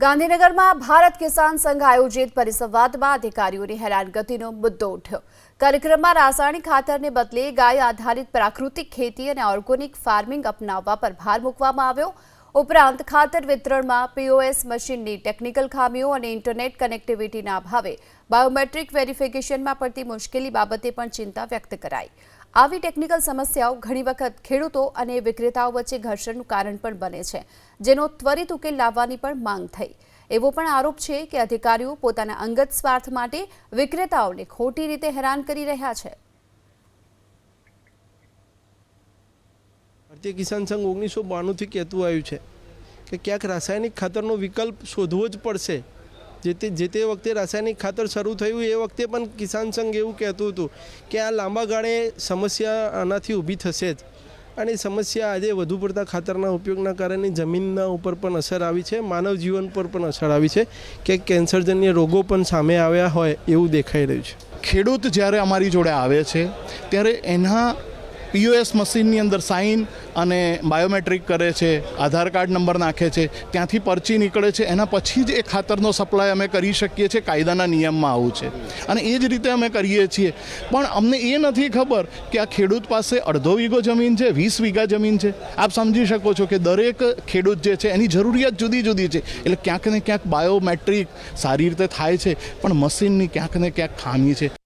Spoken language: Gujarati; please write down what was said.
ગાંધીનગરમાં ભારત કિસાન સંઘ આયોજિત પરિસંવાદમાં અધિકારીઓની હેરાનગતિનો મુદ્દો ઉઠ્યો। કાર્યક્રમમાં રાસાયણિક ખાતરને બદલે ગાય આધારિત પ્રાકૃતિક ખેતી અને ઓર્ગેનિક ફાર્મિંગ અપનાવવા પર ભાર મૂકવામાં આવ્યો। ઉપરાંત ખાતર વિતરણમાં પીઓએસ મશીનની ટેકનિકલ ખામીઓ અને ઇન્ટરનેટ કનેક્ટિવિટીના અભાવે બાયોમેટ્રિક વેરિફિકેશનમાં પડતી મુશ્કેલી બાબતે પણ ચિંતા વ્યક્ત કરાઈ। આવી ટેકનિકલ સમસ્યાઓ ઘણી વખત ખેડૂતો અને વિક્રેતાઓ વચ્ચે ઘર્ષણનું કારણ પણ બને છે, જેનો ત્વરિત ઉકેલ લાવવાની પણ માંગ થઈ। એવો પણ આરોપ છે કે અધિકારીઓ પોતાના અંગત સ્વાર્થ માટે વિક્રેતાઓને ખોટી રીતે હેરાન કરી રહ્યા છે। ભારતીય કિસાન સંઘ 1992 થી કહેતું આવ્યું છે કે ક્યાંક રાસાયણિક ખાતરનો વિકલ્પ શોધવો જ પડશે। જે તે વખતે રાસાયણિક ખાતર શરૂ થયું એ વખતે પણ કિસાન સંઘ એવું કહેતું હતું કે આ લાંબા ગાળે સમસ્યા આનાથી ઊભી થશે જ, અને સમસ્યા આજે વધુ પડતા ખાતરના ઉપયોગના કારણે જમીનના ઉપર પણ અસર આવી છે, માનવ જીવન પર પણ અસર આવી છે કે કેન્સરજન્ય રોગો પણ સામે આવ્યા હોય એવું દેખાઈ રહ્યું છે। ખેડૂત જ્યારે અમારી જોડે આવે છે ત્યારે એના પીઓએસ મશીનની અંદર સાઇન અને બાયોમેટ્રિક કરે છે, આધાર કાર્ડ નંબર નાખે છે, ત્યાંથી પરચી નીકળે છે, એના પછી જ એ ખાતરનો સપ્લાય અમે કરી શકીએ છીએ। કાયદાના નિયમમાં આવું છે અને એ જ રીતે અમે કરીએ છીએ। પણ અમને એ નથી ખબર કે આ ખેડૂત પાસે અડધો વીઘો જમીન છે, 20 વીઘા જમીન છે। આપ સમજી શકો છો કે દરેક ખેડૂત જે છે એની જરૂરિયાત જુદી જુદી છે, એટલે ક્યાંક ને ક્યાંક બાયોમેટ્રિક સારી રીતે થાય છે પણ મશીનની ક્યાંક ને ક્યાંક ખામી છે।